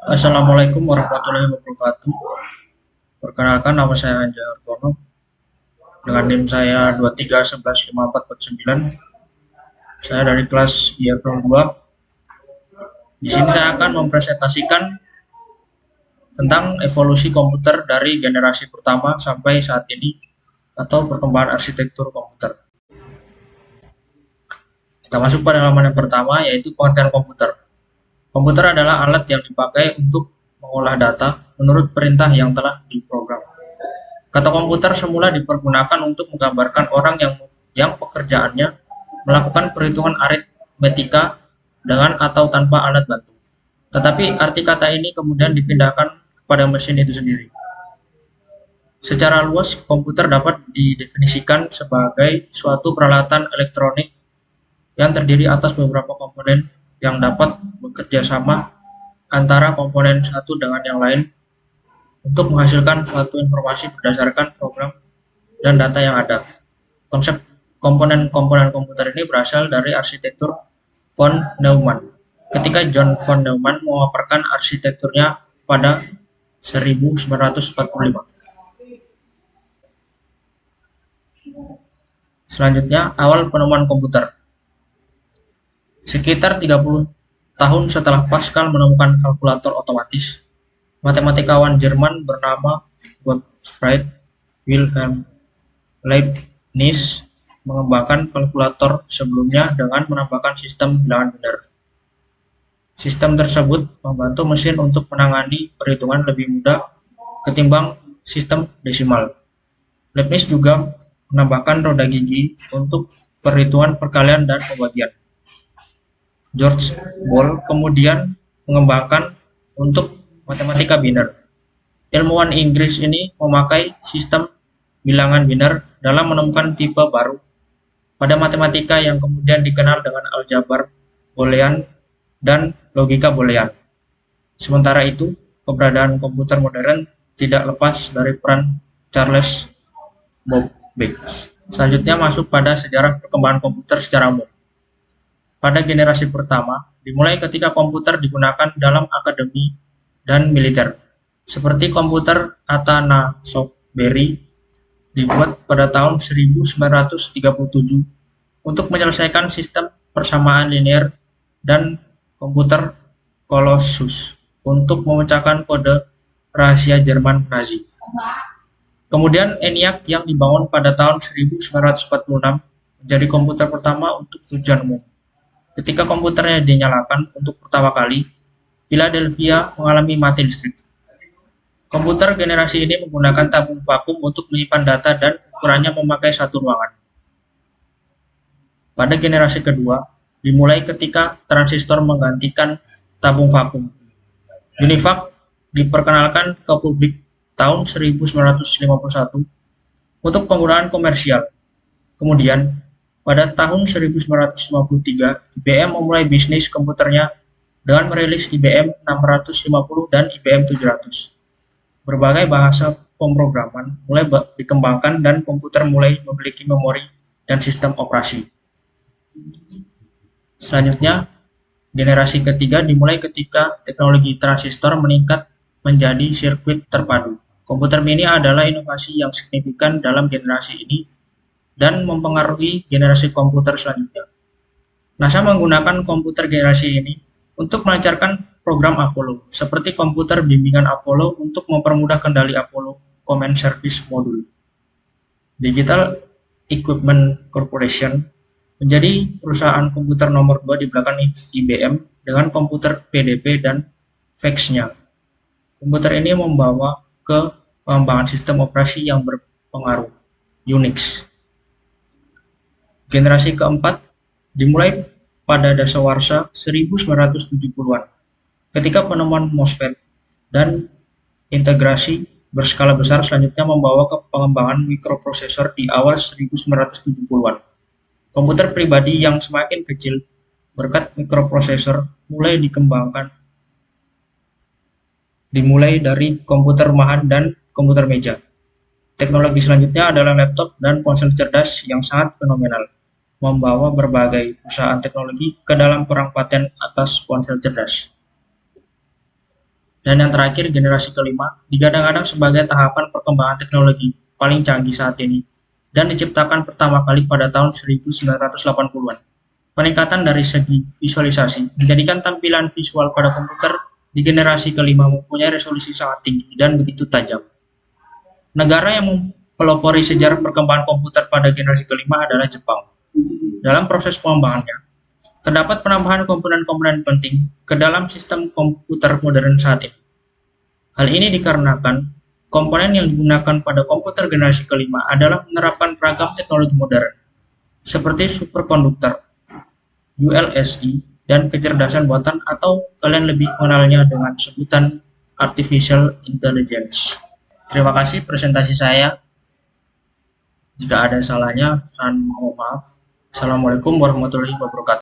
Assalamualaikum warahmatullahi wabarakatuh. Perkenalkan, nama saya Anja Hartono dengan NIM saya 23115449. Saya dari kelas IFM 2. Di sini saya akan mempresentasikan tentang evolusi komputer dari generasi pertama sampai saat ini atau perkembangan arsitektur komputer. Kita masuk pada halaman yang pertama, yaitu pengertian komputer. Komputer adalah alat yang dipakai untuk mengolah data menurut perintah yang telah diprogram. Kata komputer semula dipergunakan untuk menggambarkan orang yang pekerjaannya melakukan perhitungan aritmetika dengan atau tanpa alat bantu. Tetapi arti kata ini kemudian dipindahkan kepada mesin itu sendiri. Secara luas, komputer dapat didefinisikan sebagai suatu peralatan elektronik yang terdiri atas beberapa komponen yang dapat bekerja sama antara komponen satu dengan yang lain untuk menghasilkan suatu informasi berdasarkan program dan data yang ada. Konsep komponen-komponen komputer ini berasal dari arsitektur von Neumann. Ketika John von Neumann memaparkan arsitekturnya pada 1945. Selanjutnya, awal penemuan komputer. Sekitar 30 tahun setelah Pascal menemukan kalkulator otomatis, matematikawan Jerman bernama Gottfried Wilhelm Leibniz mengembangkan kalkulator sebelumnya dengan menambahkan sistem bilangan benar. Sistem tersebut membantu mesin untuk menangani perhitungan lebih mudah ketimbang sistem desimal. Leibniz juga menambahkan roda gigi untuk perhitungan perkalian dan pembagian. George Boole kemudian mengembangkan untuk matematika biner. Ilmuwan Inggris ini memakai sistem bilangan biner dalam menemukan tipe baru pada matematika yang kemudian dikenal dengan aljabar Boolean dan logika Boolean. Sementara itu, keberadaan komputer modern tidak lepas dari peran Charles Babbage. Selanjutnya masuk pada sejarah perkembangan komputer secara umum. Pada generasi pertama, dimulai ketika komputer digunakan dalam akademi dan militer, seperti komputer Atanasoff-Berry dibuat pada tahun 1937 untuk menyelesaikan sistem persamaan linear, dan komputer Colossus untuk memecahkan kode rahasia Jerman Nazi. Kemudian ENIAC yang dibangun pada tahun 1946 menjadi komputer pertama untuk tujuan umum. Ketika komputernya dinyalakan untuk pertama kali, Philadelphia mengalami mati listrik. Komputer generasi ini menggunakan tabung vakum untuk menyimpan data dan ukurannya memakai satu ruangan. Pada generasi kedua, dimulai ketika transistor menggantikan tabung vakum. UNIVAC diperkenalkan ke publik tahun 1951 untuk penggunaan komersial. Kemudian, pada tahun 1953, IBM memulai bisnis komputernya dengan merilis IBM 650 dan IBM 700. Berbagai bahasa pemrograman mulai dikembangkan dan komputer mulai memiliki memori dan sistem operasi. Selanjutnya, generasi ketiga dimulai ketika teknologi transistor meningkat menjadi sirkuit terpadu. Komputer mini adalah inovasi yang signifikan dalam generasi ini dan mempengaruhi generasi komputer selanjutnya. NASA menggunakan komputer generasi ini untuk melancarkan program Apollo, seperti komputer bimbingan Apollo untuk mempermudah kendali Apollo Command Service Module. Digital Equipment Corporation menjadi perusahaan komputer nomor 2 di belakang IBM dengan komputer PDP dan fax-nya. Komputer ini membawa ke pengembangan sistem operasi yang berpengaruh, Unix. Generasi keempat dimulai pada dasawarsa 1970-an, ketika penemuan MOSFET dan integrasi berskala besar selanjutnya membawa ke pengembangan mikroprosesor di awal 1970-an. Komputer pribadi yang semakin kecil berkat mikroprosesor mulai dikembangkan, dimulai dari komputer rumahan dan komputer meja. Teknologi selanjutnya adalah laptop dan ponsel cerdas yang sangat fenomenal, membawa berbagai perusahaan teknologi ke dalam perang paten atas ponsel cerdas. Dan yang terakhir, generasi kelima, digadang-gadang sebagai tahapan perkembangan teknologi paling canggih saat ini dan diciptakan pertama kali pada tahun 1980-an. Peningkatan dari segi visualisasi menjadikan tampilan visual pada komputer di generasi kelima mempunyai resolusi sangat tinggi dan begitu tajam. Negara yang mempelopori sejarah perkembangan komputer pada generasi kelima adalah Jepang. Dalam proses pengembangannya, terdapat penambahan komponen-komponen penting ke dalam sistem komputer modern saat ini. Hal ini dikarenakan komponen yang digunakan pada komputer generasi kelima adalah menerapkan ragam teknologi modern, seperti superkonduktor, ULSI, dan kecerdasan buatan atau kalian lebih mengenalnya dengan sebutan Artificial Intelligence. Terima kasih presentasi saya. Jika ada salahnya, mohon maaf. Assalamualaikum warahmatullahi wabarakatuh.